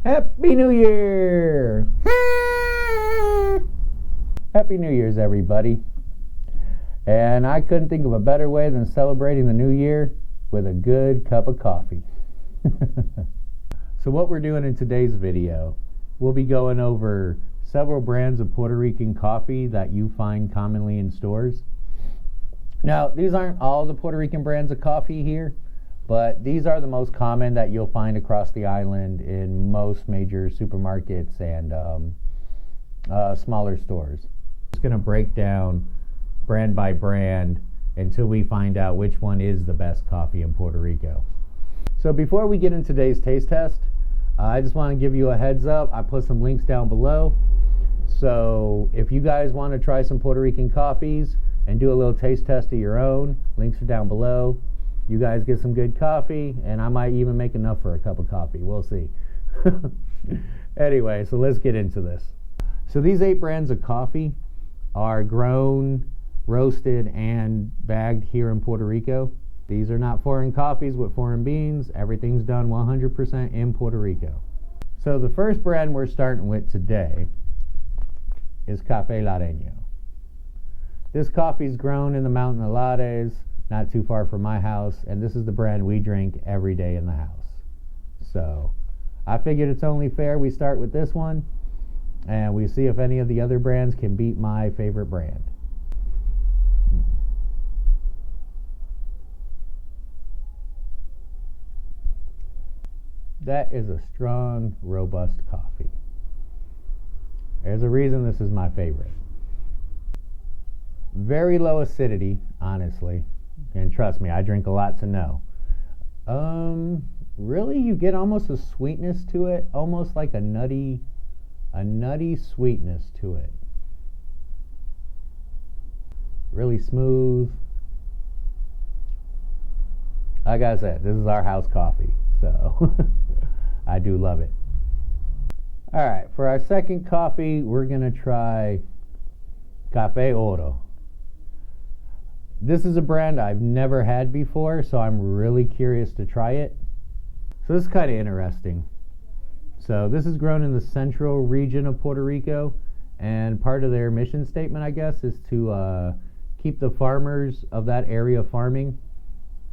Happy New Year! Happy New Year's, everybody. And I couldn't think of a better way than celebrating the new year with a good cup of coffee. So what we're doing in today's video, we'll be going over several brands of Puerto Rican coffee that you find commonly in stores. Now, these aren't all the Puerto Rican brands of coffee here, but these are the most common that you'll find across the island in most major supermarkets and smaller stores. I'm just going to break down brand by brand until we find out which one is the best coffee in Puerto Rico. So before we get into today's taste test, I just want to give you a heads up. I put some links down below. So if you guys want to try some Puerto Rican coffees and do a little taste test of your own, links are down below. You guys get some good coffee, and I might even make enough for a cup of coffee. We'll see. Anyway, so let's get into this. So these 8 brands of coffee are grown, roasted, and bagged here in Puerto Rico. These are not foreign coffees with foreign beans. Everything's done 100% in Puerto Rico. So the first brand we're starting with today is Café Loreno. This coffee is grown in the Mountain of Lares, not too far from my house, and this is the brand we drink every day in the house. So I figured it's only fair we start with this one, and we see if any of the other brands can beat my favorite brand. That is a strong, robust coffee. There's a reason this is my favorite. Very low acidity, honestly. And trust me, I drink a lot to know. Really, you get almost a sweetness to it, almost like a nutty sweetness to it. Really smooth. Like I said, this is our house coffee, so I do love it. All right, for our second coffee, we're gonna try Café Oro. This is a brand I've never had before, so I'm really curious to try it. So this is kind of interesting. So this is grown in the central region of Puerto Rico, and part of their mission statement, I guess, is to keep the farmers of that area farming.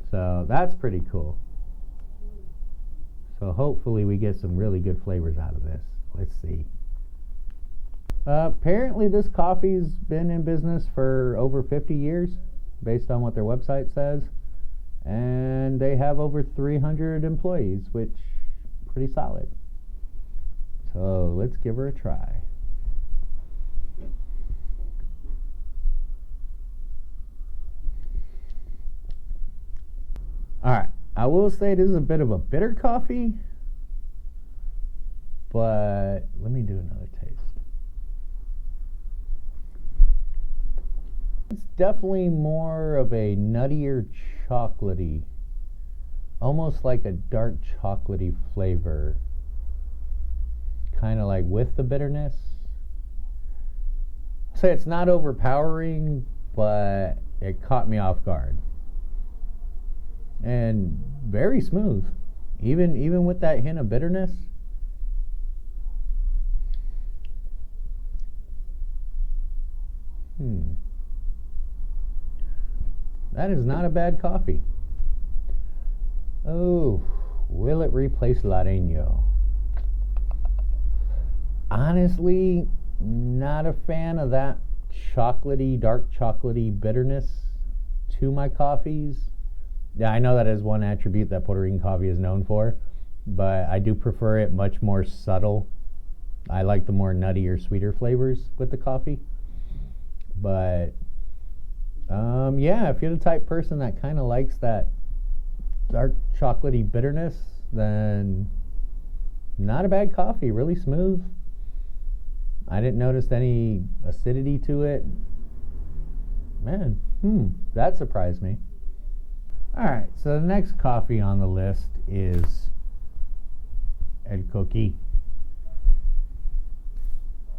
So that's pretty cool. So hopefully we get some really good flavors out of this. Let's see. Apparently this coffee's been in business for over 50 years. Based on what their website says, and they have over 300 employees, which is pretty solid. So let's give her a try. Alright, I will say this is a bit of a bitter coffee, but let me do another taste. It's definitely more of a nuttier chocolatey, almost like a dark chocolatey flavor, kind of like with the bitterness. So it's not overpowering, but it caught me off guard. And very smooth, even with that hint of bitterness. That is not a bad coffee. Oh, will it replace Loreno? Honestly, not a fan of that chocolatey, dark chocolatey bitterness to my coffees. Yeah, I know that is one attribute that Puerto Rican coffee is known for, but I do prefer it much more subtle. I like the more nuttier, sweeter flavors with the coffee. But yeah, if you're the type person that kind of likes that dark chocolatey bitterness, then not a bad coffee. Really smooth. I didn't notice any acidity to it. Man, that surprised me. Alright, so the next coffee on the list is El Coqui.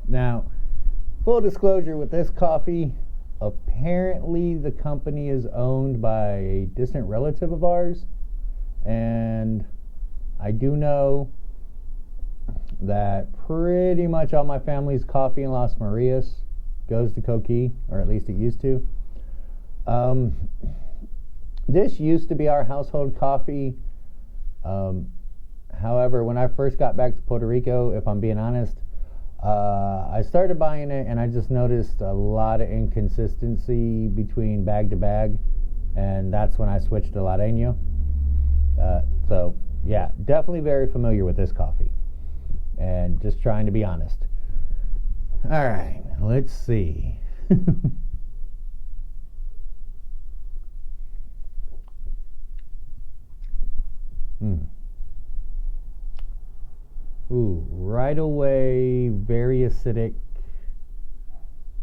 Now, full disclosure with this coffee, apparently the company is owned by a distant relative of ours, and I do know that pretty much all my family's coffee in Las Marias goes to Coqui, or at least it used to. This used to be our household coffee. However, when I first got back to Puerto Rico, if I'm being honest, I started buying it and I just noticed a lot of inconsistency between bag to bag, and that's when I switched to Loreno. So yeah, definitely very familiar with this coffee, and just trying to be honest. All right, let's see. Ooh, right away, very acidic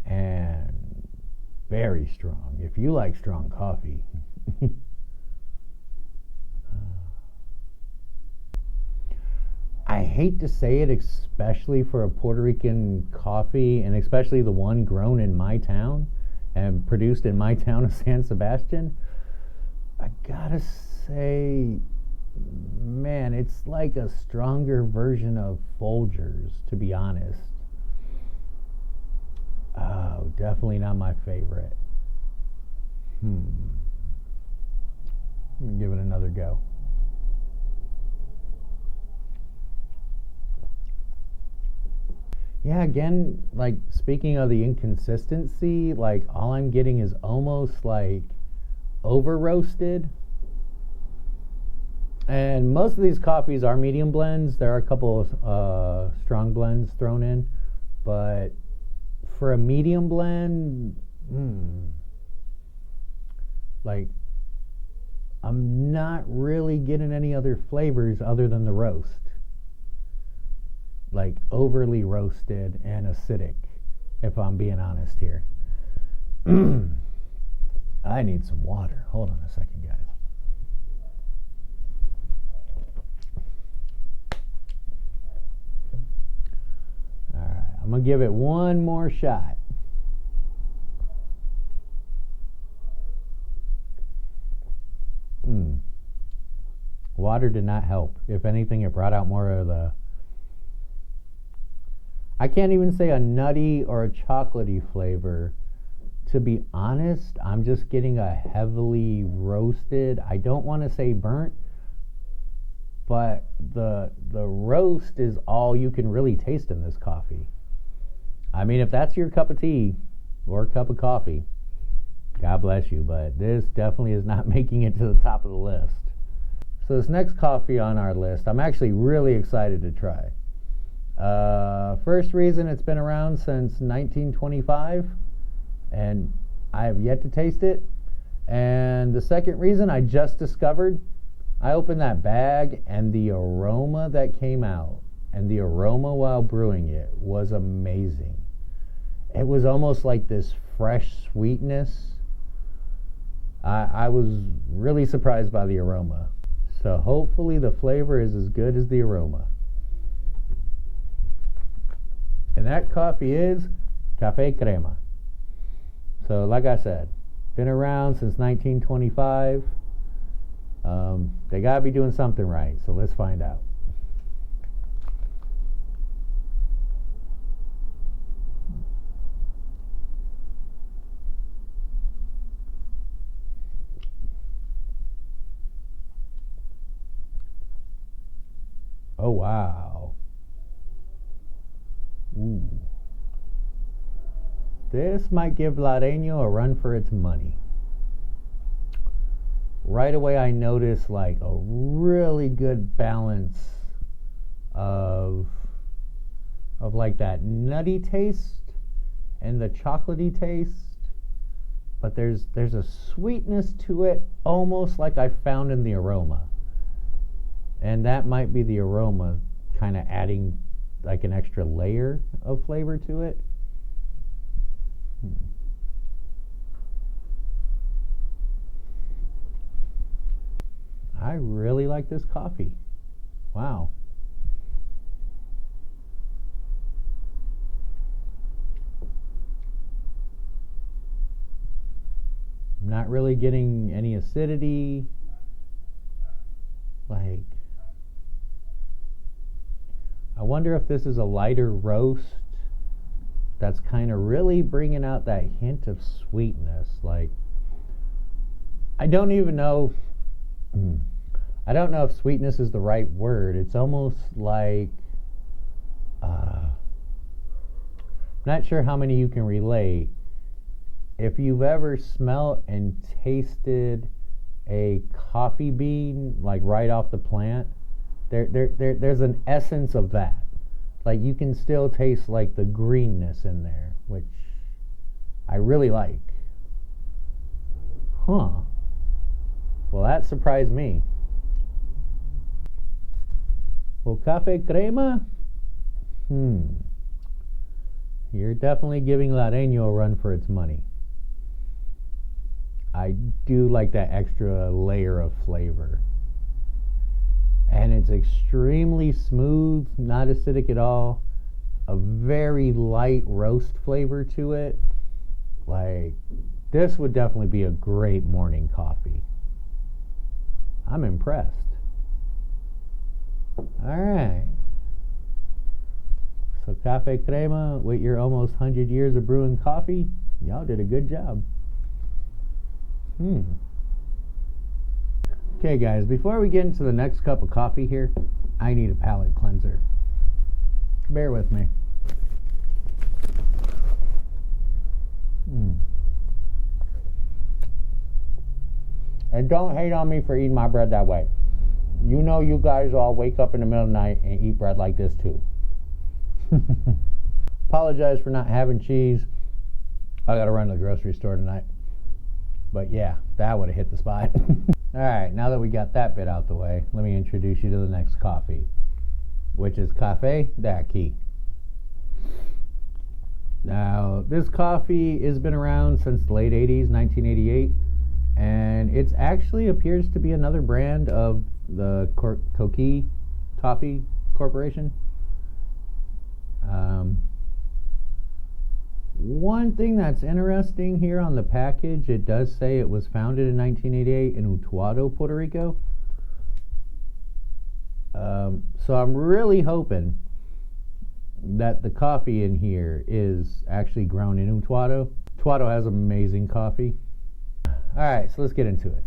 and very strong. If you like strong coffee. I hate to say it, especially for a Puerto Rican coffee, and especially the one grown in my town and produced in my town of San Sebastian. I gotta say, man, it's like a stronger version of Folgers, to be honest. Oh, definitely not my favorite. Let me give it another go. Yeah, again, like, speaking of the inconsistency, like, all I'm getting is almost like over roasted. And most of these coffees are medium blends. There are a couple of strong blends thrown in, but for a medium blend, like, I'm not really getting any other flavors other than the roast. Like, overly roasted and acidic, if I'm being honest here. I need some water. Hold on a second, guys. Alright, I'm going to give it one more shot. Water did not help. If anything, it brought out more of the... I can't even say a nutty or a chocolatey flavor. To be honest, I'm just getting a heavily roasted, I don't want to say burnt, but the roast is all you can really taste in this coffee. I mean, if that's your cup of tea or cup of coffee, God bless you, but this definitely is not making it to the top of the list. So this next coffee on our list, I'm actually really excited to try. First reason, it's been around since 1925, and I have yet to taste it. And the second reason, I just discovered, I opened that bag, and the aroma that came out, and the aroma while brewing it, was amazing. It was almost like this fresh sweetness. I was really surprised by the aroma. So hopefully the flavor is as good as the aroma. And that coffee is Café Crema. So like I said, been around since 1925. They gotta be doing something right, so let's find out. Oh wow. Ooh. This might give Loreno a run for its money. Right away I noticed like a really good balance of like that nutty taste and the chocolatey taste, but there's a sweetness to it, almost like I found in the aroma. And that might be the aroma kind of adding like an extra layer of flavor to it. I really like this coffee. Wow. I'm not really getting any acidity. Like, I wonder if this is a lighter roast that's kind of really bringing out that hint of sweetness. Like, I don't even know. I don't know if sweetness is the right word. It's almost like, not sure how many you can relate. If you've ever smelled and tasted a coffee bean, like right off the plant, there's an essence of that. Like, you can still taste like the greenness in there, which I really like. Huh. Well, that surprised me. Well, Cafe Crema? You're definitely giving Loreno a run for its money. I do like that extra layer of flavor. And it's extremely smooth, not acidic at all. A very light roast flavor to it. Like, this would definitely be a great morning coffee. I'm impressed. Alright. So Cafe Crema, with your almost 100 years of brewing coffee, y'all did a good job. Okay guys, before we get into the next cup of coffee here, I need a palate cleanser. Bear with me. And don't hate on me for eating my bread that way. You know you guys all wake up in the middle of the night and eat bread like this too. Apologize for not having cheese. I gotta run to the grocery store tonight. But yeah, that would have hit the spot. Alright, now that we got that bit out the way, let me introduce you to the next coffee, which is Cafe Coqui. Now, this coffee has been around since the late 80s, 1988, and it actually appears to be another brand of the Coqui Toffee Corporation. One thing that's interesting here on the package, it does say it was founded in 1988 in Utuado, Puerto Rico. So I'm really hoping that the coffee in here is actually grown in Utuado. Utuado has amazing coffee. Alright, so let's get into it.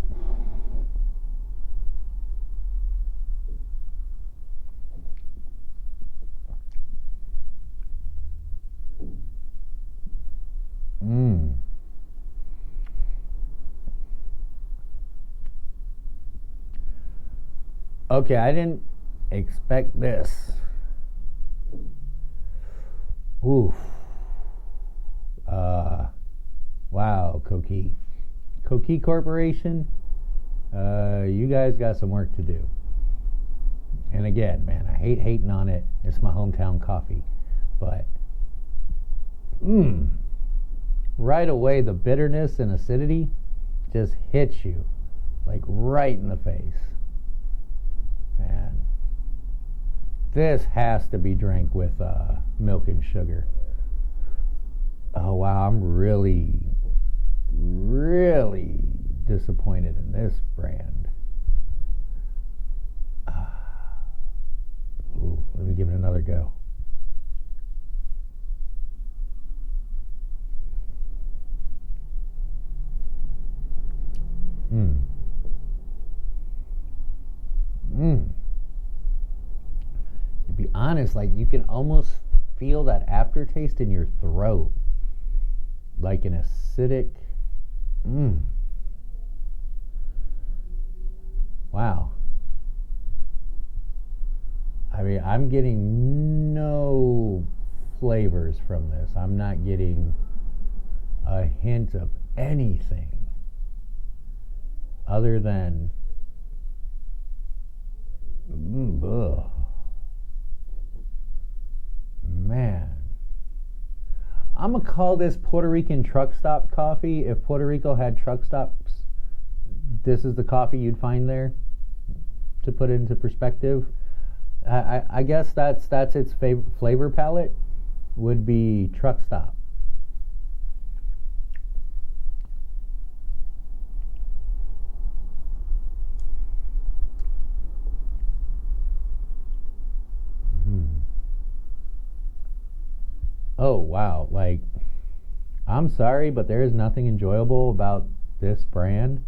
Okay, I didn't expect this. Oof. Wow, Coqui. Coqui Corporation, you guys got some work to do. And again, man, I hate hating on it. It's my hometown coffee. But, right away, the bitterness and acidity just hits you, like right in the face. Man, this has to be drank with milk and sugar. Oh wow, I'm really disappointed in this brand. Let me give it another go. To be honest, like, you can almost feel that aftertaste in your throat, like an acidic. Wow. I mean, I'm getting no flavors from this. I'm not getting a hint of anything other than man. I'm gonna call this Puerto Rican truck stop coffee. If Puerto Rico had truck stops, this is the coffee you'd find there. To put it into perspective, I guess that's its flavor palette would be truck stop. Oh wow, like I'm sorry, but there is nothing enjoyable about this brand.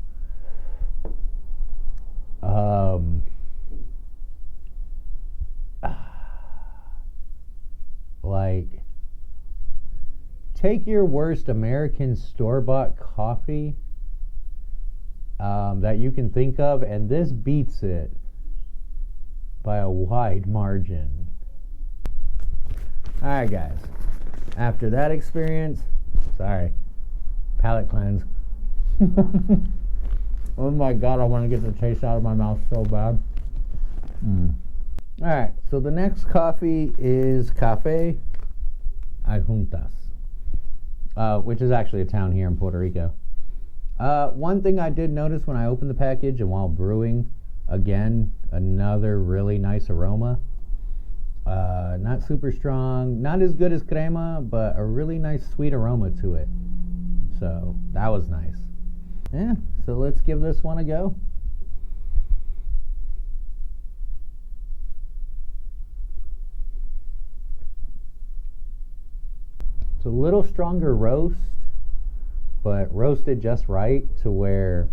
Like, take your worst American store-bought coffee that you can think of, and this beats it by a wide margin. Alright guys, after that experience, sorry, palate cleanse. Oh my god, I want to get the taste out of my mouth so bad. Alright, so the next coffee is Café Adjuntas, which is actually a town here in Puerto Rico. One thing I did notice when I opened the package and while brewing, again, another really nice aroma. Not super strong, not as good as Crema, but a really nice sweet aroma to it. So that was nice. Yeah, so let's give this one a go. It's a little stronger roast, but roasted just right to where,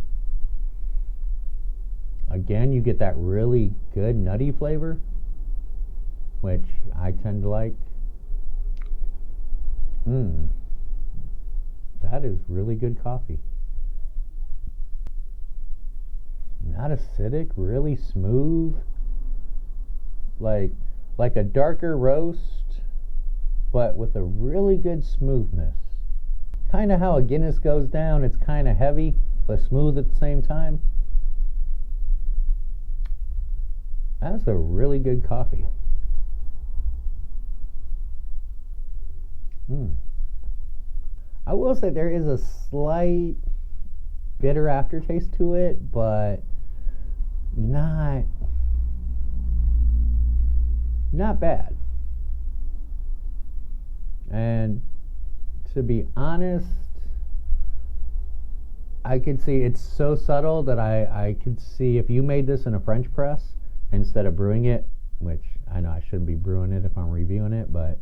again, you get that really good nutty flavor, which I tend to like. That is really good coffee. Not acidic, really smooth. Like a darker roast, but with a really good smoothness. Kind of how a Guinness goes down. It's kind of heavy, but smooth at the same time. That's a really good coffee. I will say there is a slight bitter aftertaste to it, but not bad. And to be honest, I could see it's so subtle that I could see if you made this in a French press instead of brewing it, which I know I shouldn't be brewing it if I'm reviewing it, but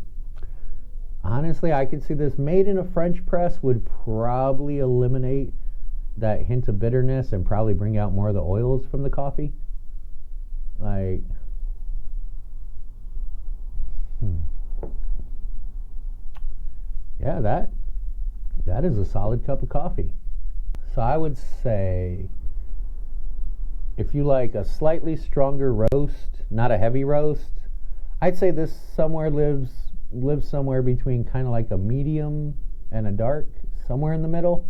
honestly, I could see this made in a French press would probably eliminate that hint of bitterness and probably bring out more of the oils from the coffee. Like, yeah, that is a solid cup of coffee. So I would say if you like a slightly stronger roast, not a heavy roast, I'd say this somewhere lives somewhere between kind of like a medium and a dark, somewhere in the middle.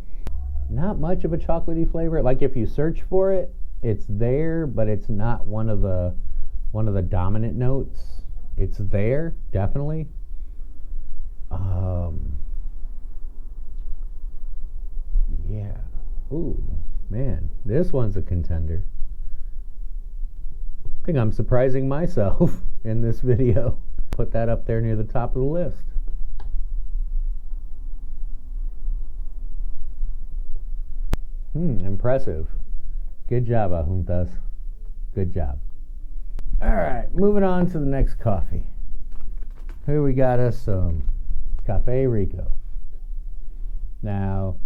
Not much of a chocolatey flavor. Like if you search for it, it's there, but it's not one of the dominant notes. It's there, definitely. Yeah. Ooh, man, this one's a contender. I think I'm surprising myself in this video. Put that up there near the top of the list. Impressive. Good job, Adjuntas. Good job. Alright, moving on to the next coffee. Here we got us some Café Rico. Now,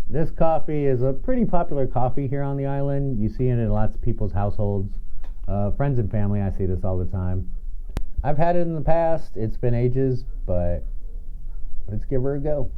this coffee is a pretty popular coffee here on the island. You see it in lots of people's households. Friends and family, I see this all the time. I've had it in the past. It's been ages, but let's give her a go.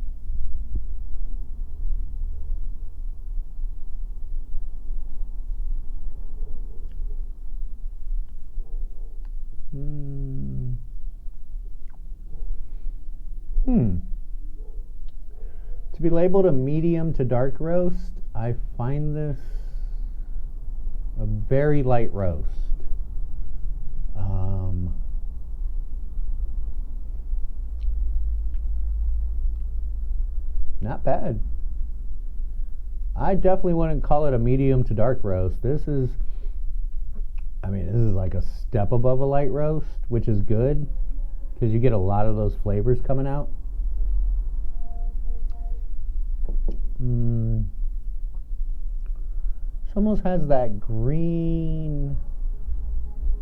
To be labeled a medium to dark roast, I find this a very light roast. Not bad. I definitely wouldn't call it a medium to dark roast. This is like a step above a light roast, which is good because you get a lot of those flavors coming out. This almost has that green,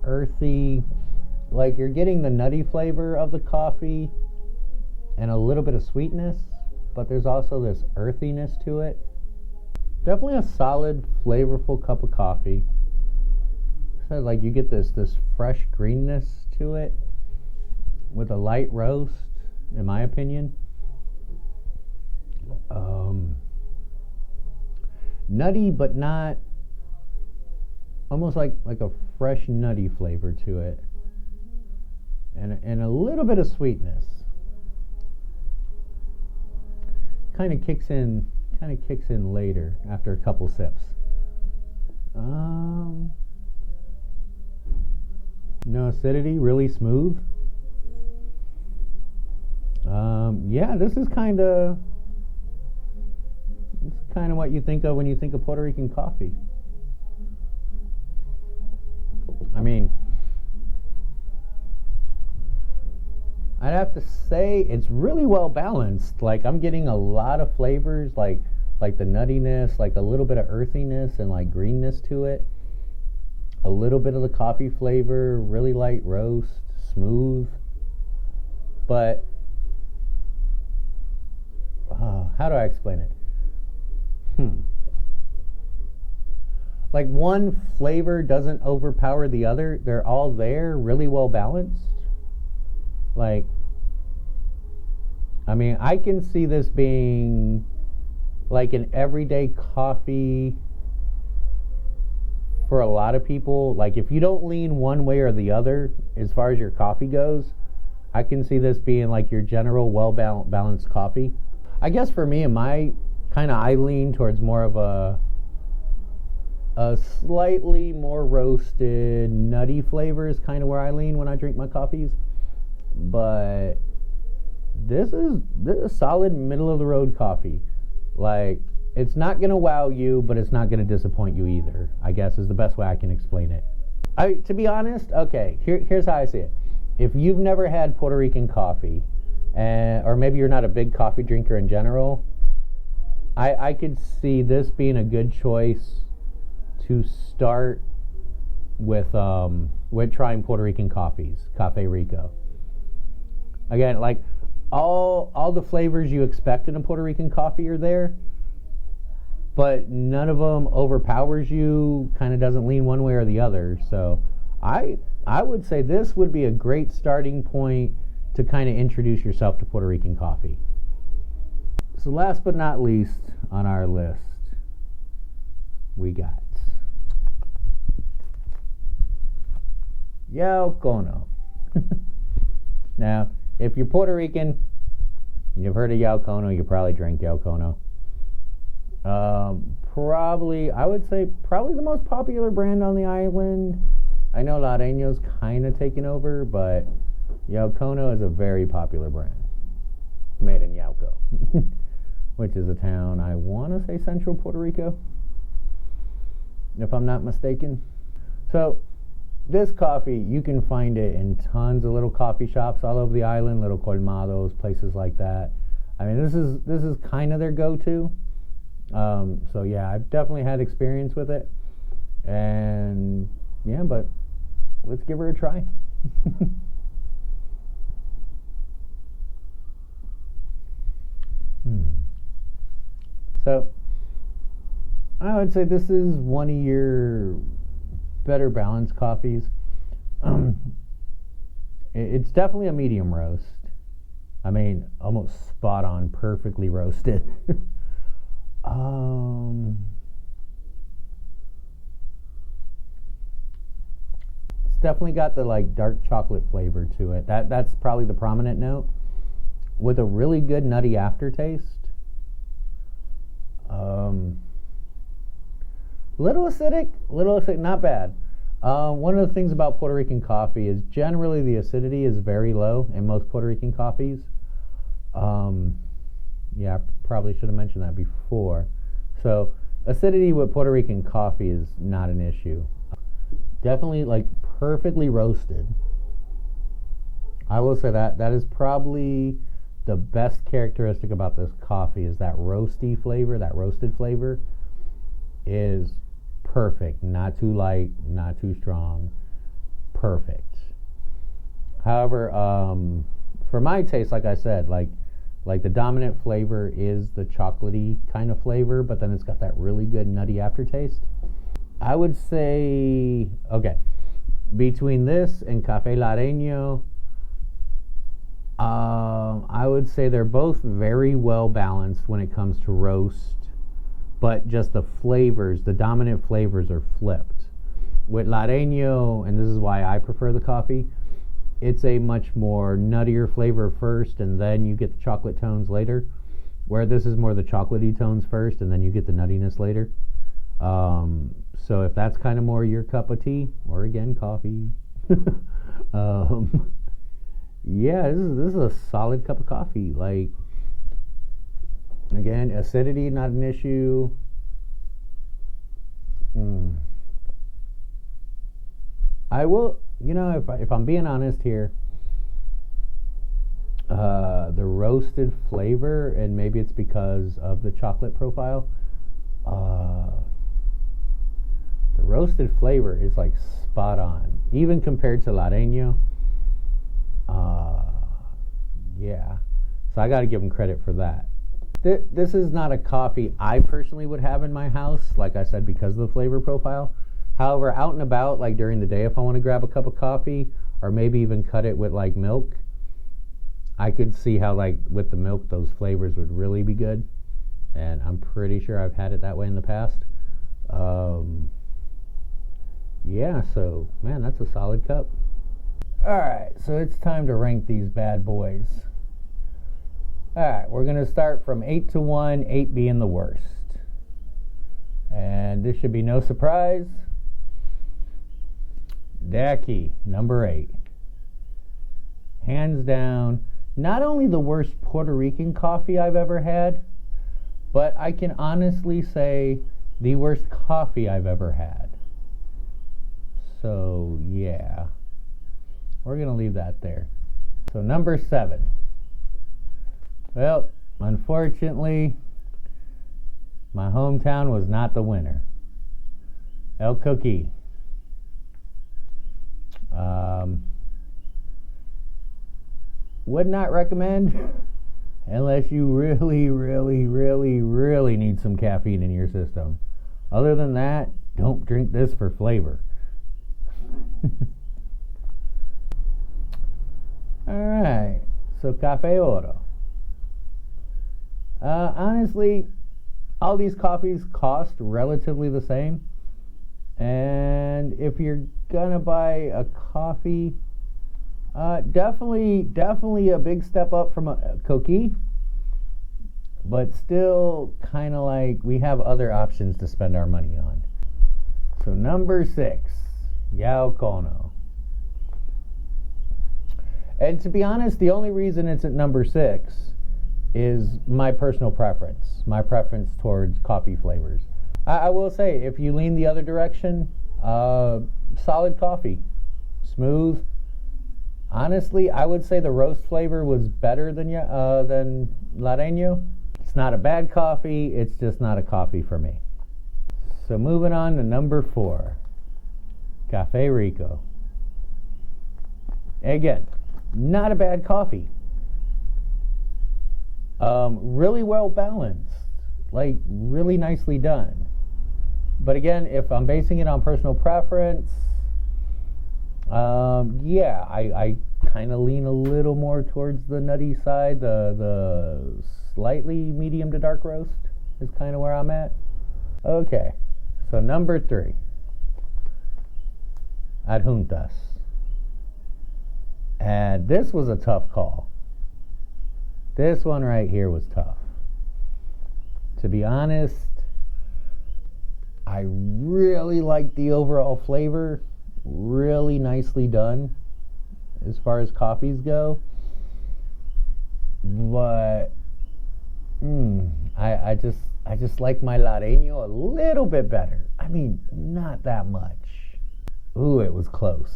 earthy, like you're getting the nutty flavor of the coffee, and a little bit of sweetness, but there's also this earthiness to it. Definitely a solid, flavorful cup of coffee. So like you get this fresh greenness to it with a light roast, in my opinion. Nutty, but not, almost like a fresh nutty flavor to it, and a little bit of sweetness. Kind of kicks in later after a couple sips. No acidity, really smooth. Yeah, this is kind of what you think of when you think of Puerto Rican coffee. I mean, I'd have to say it's really well balanced. Like I'm getting a lot of flavors, like the nuttiness, like a little bit of earthiness and like greenness to it. A little bit of the coffee flavor, really light roast, smooth. But how do I explain it? Like one flavor doesn't overpower the other. They're all there, really well balanced. Like, I mean, I can see this being like an everyday coffee for a lot of people. Like, if you don't lean one way or the other as far as your coffee goes, I can see this being like your general well-balanced coffee. I guess for me, I lean towards more of a slightly more roasted, nutty flavor is kind of where I lean when I drink my coffees. But this is solid middle of the road coffee. Like, it's not gonna wow you, but it's not gonna disappoint you either, I guess is the best way I can explain it. To be honest, okay, here's how I see it. If you've never had Puerto Rican coffee, or maybe you're not a big coffee drinker in general, I could see this being a good choice to start with trying Puerto Rican coffees, Cafe Rico. Again, like all the flavors you expect in a Puerto Rican coffee are there, but none of them overpowers you, kind of doesn't lean one way or the other. So I would say this would be a great starting point to kind of introduce yourself to Puerto Rican coffee. So last but not least on our list, we got Yaucono. Now, if you're Puerto Rican, you've heard of Yaucono, you probably drank Yaucono. I would say probably the most popular brand on the island. I know Loreno's kind of taken over, but Yaucono is a very popular brand. Made in Yauco, which is a town, I want to say central Puerto Rico, if I'm not mistaken. So this coffee, you can find it in tons of little coffee shops all over the island, little colmados, places like that. I mean, this is kind of their go-to. So yeah, I've definitely had experience with it, and yeah, but let's give her a try. So I would say this is one of your better balanced coffees. It's definitely a medium roast. I mean, almost spot on, perfectly roasted. It's definitely got the like dark chocolate flavor to it. That's probably the prominent note, with a really good nutty aftertaste. Little acidic, not bad. One of the things about Puerto Rican coffee is generally the acidity is very low in most Puerto Rican coffees. Yeah, I probably should have mentioned that before. So acidity with Puerto Rican coffee is not an issue. Definitely like perfectly roasted. I will say that is probably the best characteristic about this coffee is that roasty flavor, that roasted flavor is perfect. Not too light, not too strong. Perfect. However, for my taste, like I said, like Like the dominant flavor is the chocolatey kind of flavor, but then it's got that really good nutty aftertaste. I would say, okay, between this and Café Loreno, I would say they're both very well balanced when it comes to roast, but just the flavors, the dominant flavors are flipped. With Loreno, and this is why I prefer the coffee, it's a much more nuttier flavor first, and then you get the chocolate tones later. Where this is more the chocolatey tones first, and then you get the nuttiness later. So if that's kind of more your cup of tea, or again, coffee, yeah, this is a solid cup of coffee. Like, again, acidity, not an issue. I will, if I'm being honest here, the roasted flavor, and maybe it's because of the chocolate profile, the roasted flavor is like spot on, even compared to Loreno. Yeah, so I got to give them credit for that. This is not a coffee I personally would have in my house, like I said, because of the flavor profile. However, out and about, like during the day, if I want to grab a cup of coffee, or maybe even cut it with like milk, I could see how like with the milk those flavors would really be good. And I'm pretty sure I've had it that way in the past. Yeah, so man, that's a solid cup. Alright, so it's time to rank these bad boys. Alright, we're going to start from 8 to 1, 8 being the worst. And this should be no surprise. Coqui, number 8. Hands down, not only the worst Puerto Rican coffee I've ever had, but I can honestly say the worst coffee I've ever had. So, yeah. We're going to leave that there. So, number 7. Well, unfortunately, my hometown was not the winner. El Coqui. Would not recommend unless you really, really, really, really need some caffeine in your system. Other than that, don't drink this for flavor. Alright, so Café Oro. Honestly, all these coffees cost relatively the same. And if you're gonna buy a coffee, definitely a big step up from a Coqui, but still kind of like we have other options to spend our money on. So number 6, Yaucono. And to be honest, the only reason it's at number 6 is my personal preference, my preference towards coffee flavors. I will say, if you lean the other direction, solid coffee, smooth. Honestly, I would say the roast flavor was better than Loreno. It's not a bad coffee, it's just not a coffee for me. So moving on to number 4, Café Rico. Again, not a bad coffee. Really well balanced, like really nicely done. But again, if I'm basing it on personal preference, yeah, I kind of lean a little more towards the nutty side. The slightly medium to dark roast is kind of where I'm at. Okay, so number 3, Adjuntas. And this was a tough call. This one right here was tough. To be honest, I really like the overall flavor. Really nicely done as far as coffees go. But I just like my Loreno a little bit better. I mean, not that much. Ooh, it was close.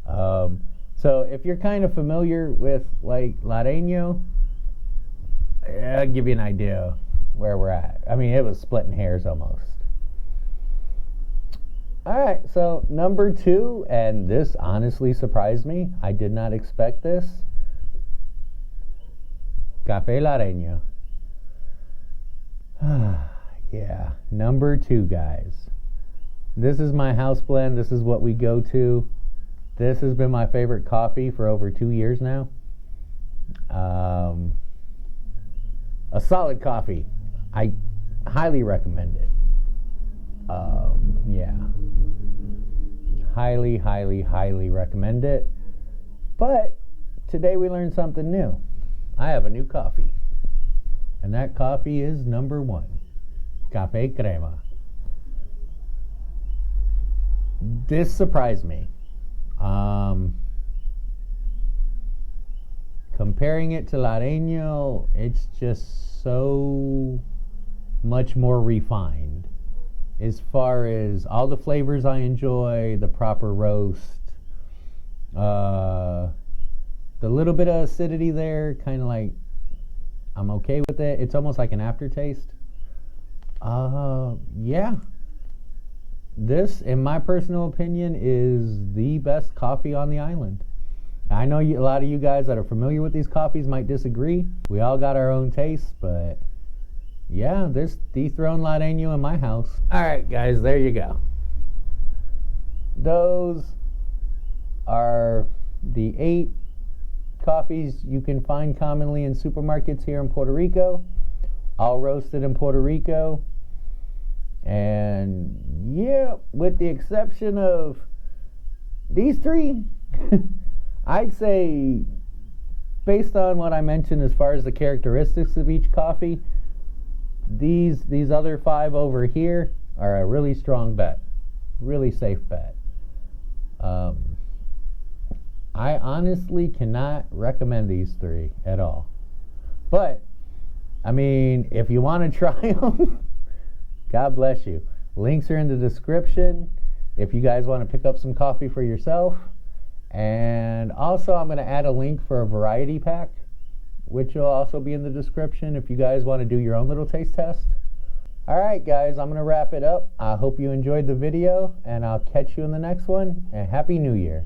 So if you're kind of familiar with like Loreno, I'll give you an idea where we're at. I mean, it was splitting hairs almost. Alright, so number 2, and this honestly surprised me. I did not expect this. Café Loreno. Yeah, number 2, guys. This is my house blend. This is what we go to. This has been my favorite coffee for over 2 years now. A solid coffee. I highly recommend it. Yeah. Highly, highly, highly recommend it. But today we learned something new. I have a new coffee. And that coffee is number 1. Café Crema. This surprised me. Comparing it to Loreno, it's just so much more refined. As far as all the flavors I enjoy, the proper roast, the little bit of acidity there, kind of like, I'm okay with it. It's almost like an aftertaste. Yeah. This, in my personal opinion, is the best coffee on the island. I know a lot of you guys that are familiar with these coffees might disagree. We all got our own tastes, but yeah, this dethroned Loreno in my house. Alright guys, there you go. Those are the 8 coffees you can find commonly in supermarkets here in Puerto Rico. All roasted in Puerto Rico. And yeah, with the exception of these 3, I'd say, based on what I mentioned as far as the characteristics of each coffee, these other 5 over here are a really strong bet. Really safe bet. I honestly cannot recommend these 3 at all. But, I mean, if you want to try them, God bless you. Links are in the description if you guys want to pick up some coffee for yourself. And also, I'm going to add a link for a variety pack, which will also be in the description if you guys want to do your own little taste test. Alright guys, I'm going to wrap it up. I hope you enjoyed the video, and I'll catch you in the next one. And Happy New Year.